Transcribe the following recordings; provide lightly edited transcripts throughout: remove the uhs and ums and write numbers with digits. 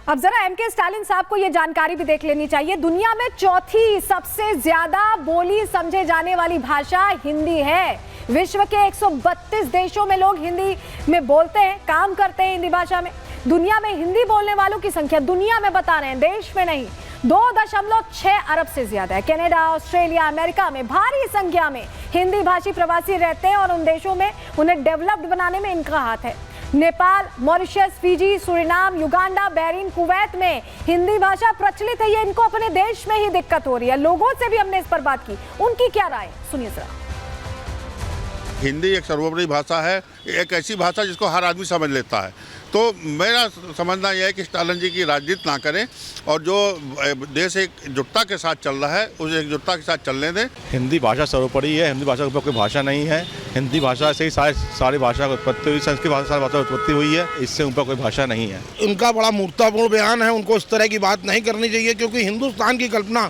अब जरा MK Stalin साहब को यह जानकारी भी देख लेनी चाहिए। दुनिया में चौथी सबसे ज्यादा बोली समझे जाने वाली भाषा हिंदी है। विश्व के 132 देशों में लोग हिंदी में बोलते हैं, काम करते हैं हिंदी भाषा में। दुनिया में हिंदी बोलने वालों की संख्या, दुनिया में बता रहे हैं, देश में नहीं, 2.6 अरब से ज्यादा है। कनाडा, ऑस्ट्रेलिया, अमेरिका में भारी संख्या में हिंदी भाषी प्रवासी रहते हैं और उन देशों में उन्हें डेवलप्ड बनाने में इनका हाथ है। Nepal, Mauritius, Fiji, Suriname, Uganda, Bahrain, Kuwait में हिंदी भाषा प्रचलित है। ये इनको अपने देश में ही दिक्कत हो रही है। लोगों से भी हमने इस पर बात की, उनकी क्या राय, सुनिए जरा। हिंदी एक सर्वोपरि भाषा है, एक ऐसी भाषा जिसको हर आदमी समझ लेता है। तो मेरा समझना यह है कि स्टालिन जी की राजनीति ना करें और जो देश एकजुटता के साथ चल रहा है उस एकजुटता के साथ चलने दें। हिंदी भाषा सर्वोपरि है, हिंदी भाषा के ऊपर कोई भाषा नहीं है। हिंदी भाषा से ही सारी भाषा की उत्पत्ति हुई, संस्कृत भाषा सारी भाषा की उत्पत्ति हुई है, इससे ऊपर कोई भाषा नहीं है। उनका बड़ा मूर्खतापूर्ण बयान है, उनको इस तरह की बात नहीं करनी चाहिए, क्योंकि हिंदुस्तान की कल्पना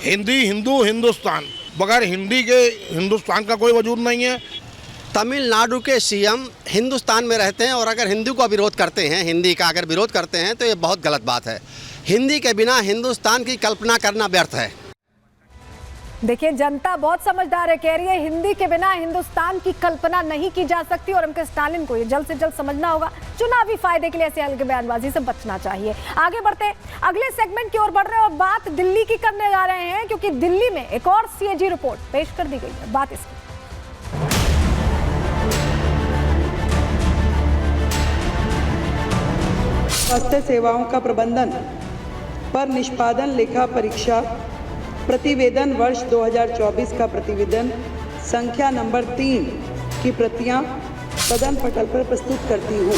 हिंदी, हिंदू, हिंदुस्तान, बगैर हिंदी के हिंदुस्तान का कोई वजूद नहीं है। तमिलनाडु के सीएम हिंदुस्तान में रहते हैं और अगर हिंदी का विरोध करते हैं, हिंदी का अगर विरोध करते हैं तो ये बहुत गलत बात है। हिंदी के बिना हिंदुस्तान की कल्पना करना व्यर्थ है। देखिए, जनता बहुत समझदार है, कह रही है हिंदी के बिना हिंदुस्तान की कल्पना नहीं की जा सकती और एमके स्टालिन को ये जल्द से जल्द समझना होगा। चुनावी फायदे के लिए ऐसे हल्के बयानबाजी से बचना चाहिए। आगे बढ़ते हैं, अगले सेगमेंट की ओर बढ़ रहे हैं और बात दिल्ली की करने जा रहे हैं, क्योंकि दिल्ली में एक और सीएजी रिपोर्ट पेश कर दी गई है। बात इसकी। स्वास्थ्य सेवाओं का प्रबंधन पर निष्पादन लेखा परीक्षा प्रतिवेदन वर्ष 2024 का प्रतिवेदन संख्या नंबर 3 की प्रतियां सदन पटल पर प्रस्तुत करती हूँ।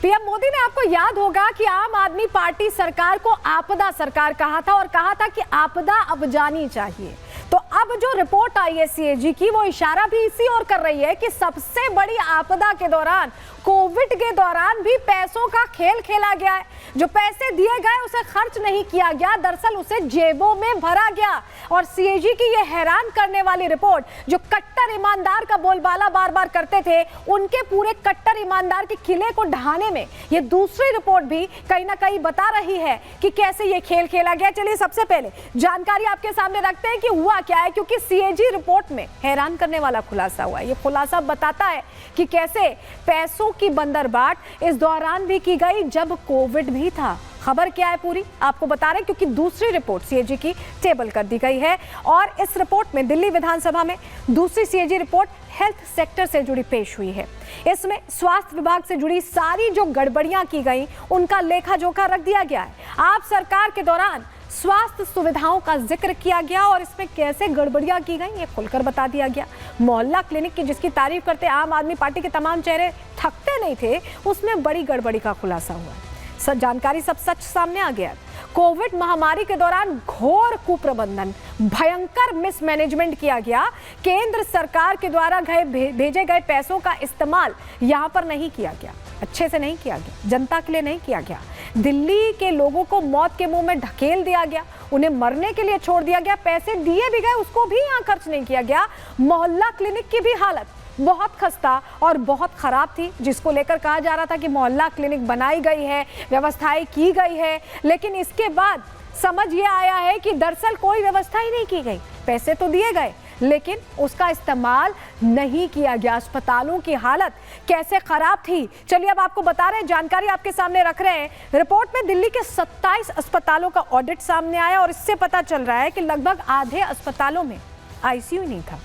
पीएम मोदी ने, आपको याद होगा कि आम आदमी पार्टी सरकार को आपदा सरकार कहा था और कहा था कि आपदा अब जानी चाहिए। तो अब जो रिपोर्ट आई है सीएजी की, वो इशारा भी इसी ओर कर रही है कि सबसे बड़ी आपदा के दौरान, कोविड के दौरान भी पैसों का खेल खेला गया है। जो पैसे दिए गए उसे खर्च नहीं किया गया, दरअसल उसे जेबों में भरा गया। और सीएजी की ये हैरान करने वाली रिपोर्ट, जो कट्टर ईमानदार का बोलबाला बार बार करते थे, उनके पूरे कट्टर ईमानदार के किले को ढहाने में ये दूसरी रिपोर्ट भी कहीं ना कहीं बता रही है कि कैसे ये खेल खेला गया। चलिए सबसे पहले जानकारी आपके सामने रखते हैं कि हुआ क्या है, क्योंकि सीएजी रिपोर्ट में हैरान करने वाला खुलासा हुआ है। ये खुलासा बताता है कि कैसे पैसों की बंदरबाट इस दौरान भी की गई जब कोविड भी था। खबर क्या है पूरी आपको बता रहे हैं, क्योंकि दूसरी रिपोर्ट सीएजी की टेबल कर दी गई है और इस रिपोर्ट में दिल्ली विधानसभा में दूसरी सीएजी रिपोर्ट हेल्थ सेक्टर से जुड़ी पेश हुई है। इसमें स्वास्थ्य विभाग से जुड़ी सारी जो गड़बड़ियां की गई उनका लेखा जोखा रख दिया गया है। आप सरकार के दौरान स्वास्थ्य सुविधाओं का जिक्र किया गया और इसमें कैसे गड़बड़ियां की गई ये खुलकर बता दिया गया। मोहल्ला क्लिनिक की जिसकी तारीफ करते आम आदमी पार्टी के तमाम चेहरे थकते नहीं थे, उसमें बड़ी गड़बड़ी का खुलासा हुआ। सब जानकारी, सब सच सामने आ गया। कोविड महामारी के दौरान घोर कुप्रबंधन, भयंकर मिसमैनेजमेंट किया गया। केंद्र सरकार के द्वारा भेजे गए पैसों का इस्तेमाल यहां पर नहीं किया गया, अच्छे से नहीं किया गया, जनता के लिए नहीं किया गया। दिल्ली के लोगों को मौत के मुंह में ढकेल दिया गया, उन्हें मरने के लिए छोड़ दिया गया। पैसे दिए भी गए, उसको भी यहाँ खर्च नहीं किया गया। मोहल्ला क्लिनिक की भी हालत बहुत खस्ता और बहुत खराब थी, जिसको लेकर कहा जा रहा था कि मोहल्ला क्लिनिक बनाई गई है, व्यवस्थाएं की गई है, लेकिन इसके बाद समझ ये आया है कि दरअसल कोई व्यवस्था ही नहीं की गई। पैसे तो दिए गए लेकिन उसका इस्तेमाल नहीं किया गया। अस्पतालों की हालत कैसे खराब थी, चलिए अब आपको बता रहे हैं, जानकारी आपके सामने रख रहे हैं। रिपोर्ट में दिल्ली के 27 अस्पतालों का ऑडिट सामने आया और इससे पता चल रहा है कि लगभग आधे अस्पतालों में आईसीयू नहीं था।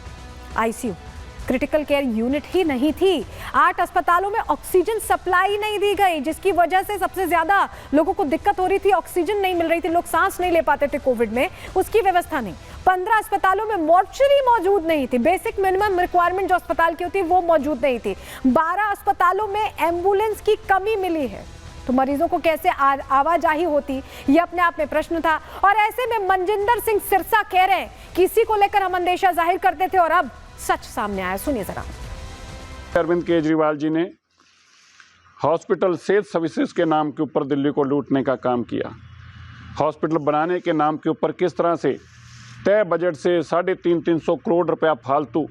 आईसीयू, क्रिटिकल केयर यूनिट ही नहीं थी। 8 अस्पतालों में ऑक्सीजन सप्लाई नहीं दी गई, जिसकी वजह से सबसे ज्यादा लोगों को दिक्कत हो रही थी। ऑक्सीजन नहीं मिल रही थी, लोग सांस नहीं ले पाते थे कोविड में, उसकी व्यवस्था नहीं। 15 अस्पतालों में मॉर्चरी मौजूद नहीं थी, बेसिक मिनिमम रिक्वायरमेंट जो अस्पताल की होती है वो मौजूद नहीं थी। 12 अस्पतालों में एम्बुलेंस की कमी मिली है, तो मरीजों को कैसे आवाजाही होती, ये अपने आप में प्रश्न था। और ऐसे में मनजिंदर सिंह सिरसा कह रहे हैं कि इसी को लेकर हम अंदेशा जाहिर करते थे और अब सच सामने आया, सुनिए जरा। अरविंद केजरीवाल जी ने हॉस्पिटल सेल्स सर्विसेज के नाम के ऊपर दिल्ली को लूटने का काम किया। हॉस्पिटल बनाने के नाम के ऊपर किस तरह से तय बजट से 350 करोड़ रुपया फालतू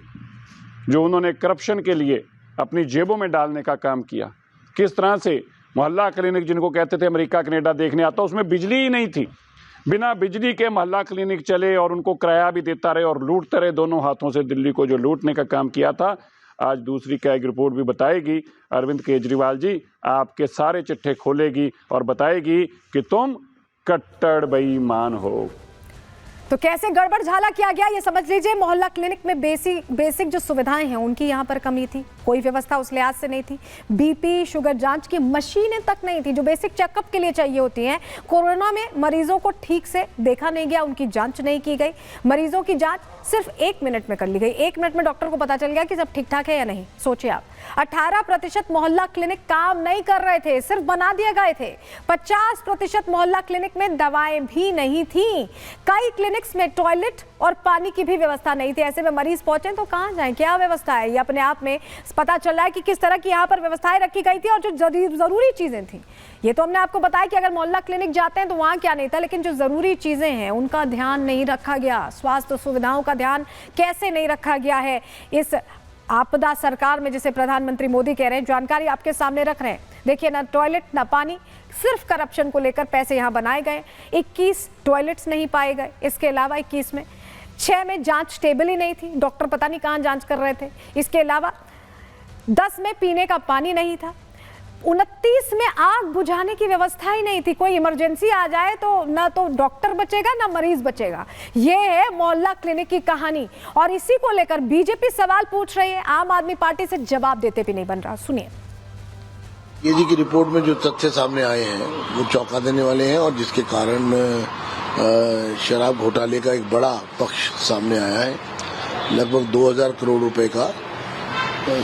जो उन्होंने करप्शन के लिए अपनी जेबों में डालने का काम किया। किस तरह से मोहल्ला क्लिनिक, जिनको कहते थे अमेरिका कनाडा देखने आता, उसमें बिजली ही नहीं थी, बिना बिजली के मोहल्ला क्लिनिक चले और उनको किराया भी देता रहे और लूटते रहे दोनों हाथों से दिल्ली को, जो लूटने का काम किया था। आज दूसरी क्या एक रिपोर्ट भी बताएगी, अरविंद केजरीवाल जी आपके सारे चिट्ठे खोलेगी और बताएगी कि तुम कट्टर बेईमान हो। तो कैसे गड़बड़ झाला किया गया ये समझ लीजिए। मोहल्ला क्लिनिक में बेसिक जो सुविधाएं हैं उनकी यहाँ पर कमी थी, कोई व्यवस्था उस लिहाज से नहीं थी। बीपी शुगर जांच की मशीनें तक नहीं थी जो बेसिक चेकअप के लिए चाहिए होती हैं। कोरोना में मरीजों को ठीक से देखा नहीं गया, उनकी जांच नहीं की गई। मरीजों की जांच सिर्फ 1 मिनट में कर ली गई। 1 मिनट में डॉक्टर को पता चल गया कि सब ठीक ठाक है या नहीं। सोचिए आप, 18% मोहल्ला क्लिनिक काम नहीं कर रहे थे, सिर्फ बना दिए गए थे। 50% मोहल्ला क्लिनिक में दवाएं भी नहीं थी। कई क्लिनिक्स में टॉयलेट और पानी की भी व्यवस्था नहीं थी। ऐसे में मरीज पहुंचे तो कहां जाएं, क्या व्यवस्था है? ये अपने आप में पता चल रहा है कि किस तरह की यहाँ पर व्यवस्थाएं रखी गई थी और जो जरूरी चीजें थी। ये तो हमने आपको बताया कि अगर मोहल्ला क्लिनिक जाते हैं तो वहां क्या नहीं था, लेकिन जो जरूरी चीजें हैं उनका ध्यान नहीं रखा गया। स्वास्थ्य सुविधाओं का ध्यान कैसे नहीं रखा गया है इस आपदा सरकार में, जिसे प्रधानमंत्री मोदी कह रहे हैं। जानकारी आपके सामने रख रहे हैं। देखिए, ना टॉयलेट ना पानी, सिर्फ करप्शन को लेकर पैसे यहाँ बनाए गए। 21 टॉयलेट्स नहीं पाए गए। इसके अलावा 21 में 6 में जांच टेबल ही नहीं थी, डॉक्टर पता नहीं कहाँ जांच कर रहे थे। इसके अलावा 10 में पीने का पानी नहीं था। 29 में आग बुझाने की व्यवस्था ही नहीं थी। कोई इमरजेंसी आ जाए तो ना तो डॉक्टर बचेगा ना मरीज बचेगा। ये है मोहल्ला क्लिनिक की कहानी और इसी को लेकर बीजेपी सवाल पूछ रही है। आम आदमी पार्टी से जवाब देते भी नहीं बन रहा। सुनिए। केजी की रिपोर्ट में जो तथ्य सामने आए हैं वो चौंका देने वाले हैं और जिसके कारण शराब घोटाले का एक बड़ा पक्ष सामने आया है। लगभग 2000 करोड़ रुपए का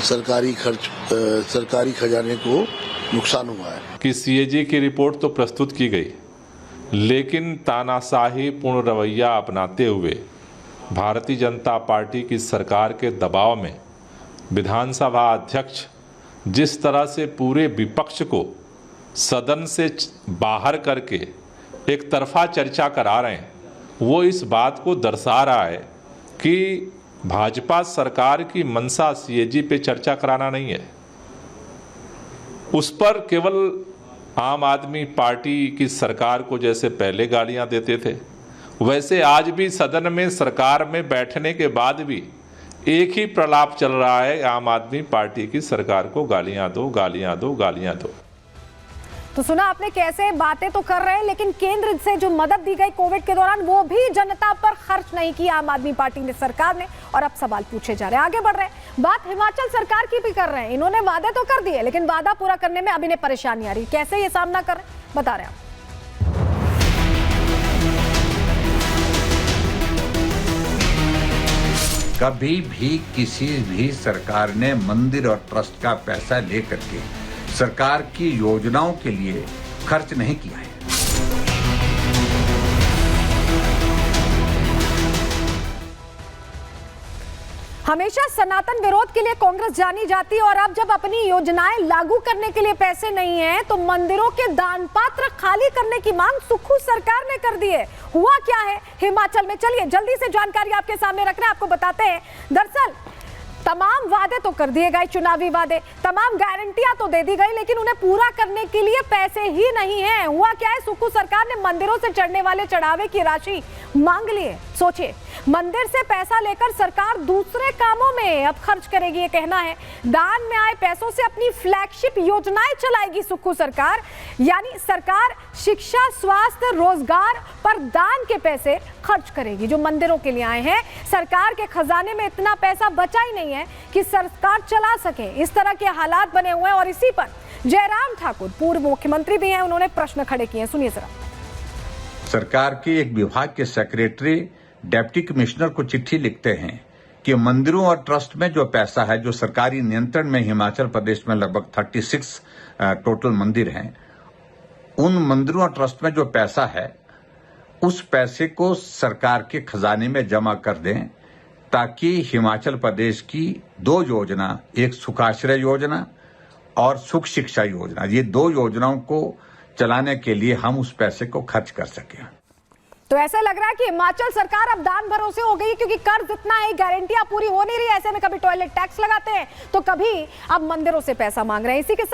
सरकारी खजाने को नुकसान हुआ है। कि सीएजी की रिपोर्ट तो प्रस्तुत की गई, लेकिन तानाशाही पूर्ण रवैया अपनाते हुए भारतीय जनता पार्टी की सरकार के दबाव में विधानसभा अध्यक्ष जिस तरह से पूरे विपक्ष को सदन से बाहर करके एक तरफा चर्चा करा रहे हैं, वो इस बात को दर्शा रहा है कि भाजपा सरकार की मंशा सीएजी पे चर्चा कराना नहीं है। उस पर केवल आम आदमी पार्टी की सरकार को जैसे पहले गालियां देते थे, वैसे आज भी सदन में सरकार में बैठने के बाद भी एक ही प्रलाप चल रहा है, आम आदमी पार्टी की सरकार को गालियां दो, गालियां दो, गालियां दो। तो सुना आपने कैसे बातें तो कर रहे हैं, लेकिन केंद्र से जो मदद दी गई कोविड के दौरान वो भी जनता पर खर्च नहीं की आम आदमी पार्टी ने, सरकार ने। और अब सवाल पूछे जा रहे हैं, आगे बढ़ रहे हैं। बात हिमाचल सरकार की भी कर रहे हैं। इन्होंने वादे तो कर दिए, लेकिन वादा पूरा करने में अब इन्हें परेशानी आ रही। कैसे ये सामना कर रहे हैं बता रहे हैं। कभी भी किसी भी सरकार ने मंदिर और ट्रस्ट का पैसा लेकर के सरकार की योजनाओं के लिए खर्च नहीं किया है। हमेशा सनातन विरोध के लिए कांग्रेस जानी जाती है और अब जब अपनी योजनाएं लागू करने के लिए पैसे नहीं हैं तो मंदिरों के दान पात्र खाली करने की मांग सुक्खू सरकार ने कर दी है। हुआ क्या है हिमाचल में, चलिए जल्दी से जानकारी आपके सामने रख रहे हैं, आपको बताते हैं। दरअसल तमाम वादे तो कर दिए गए, चुनावी वादे, तमाम गारंटियां तो दे दी गई, लेकिन उन्हें पूरा करने के लिए पैसे ही नहीं है। हुआ क्या है, सुक्खू सरकार ने मंदिरों से चढ़ने वाले चढ़ावे की राशि मांग ली है। सोचिए, मंदिर से पैसा लेकर सरकार दूसरे कामों में अब खर्च करेगी, ये कहना है। दान में आए पैसों से अपनी फ्लैगशिप योजनाएं चलाएगी सुक्खू सरकार। यानी सरकार शिक्षा, स्वास्थ्य, रोजगार पर दान के पैसे खर्च करेगी जो मंदिरों के लिए आए हैं। सरकार के खजाने में इतना पैसा बचा ही नहीं है कि सरकार चला सके। इस तरह के हालात बने हुए हैं और इसी पर जयराम ठाकुर, पूर्व मुख्यमंत्री भी हैं, उन्होंने प्रश्न खड़े किए हैं। सुनिए जरा। सरकार के एक विभाग के सेक्रेटरी डिप्टी कमिश्नर को चिट्ठी लिखते हैं कि मंदिरों और ट्रस्ट में जो पैसा है, जो सरकारी नियंत्रण में हिमाचल प्रदेश में लगभग 36 टोटल मंदिर हैं, उन मंदिरों और ट्रस्ट में जो पैसा है उस पैसे को सरकार के खजाने में जमा कर दें, ताकि हिमाचल प्रदेश की 2 योजना, एक सुखाश्रय योजना और सुख शिक्षा योजना, ये 2 योजनाओं को चलाने के लिए हम उस पैसे को खर्च कर सकें। तो ऐसा लग रहा है कि हिमाचल सरकार अब दान भरोसे हो गई, क्योंकि कर्ज इतना है, गारंटियां पूरी हो नहीं रही। ऐसे में कभी टॉयलेट टैक्स लगाते हैं तो कभी अब मंदिरों से पैसा मांग रहे हैं। इसी के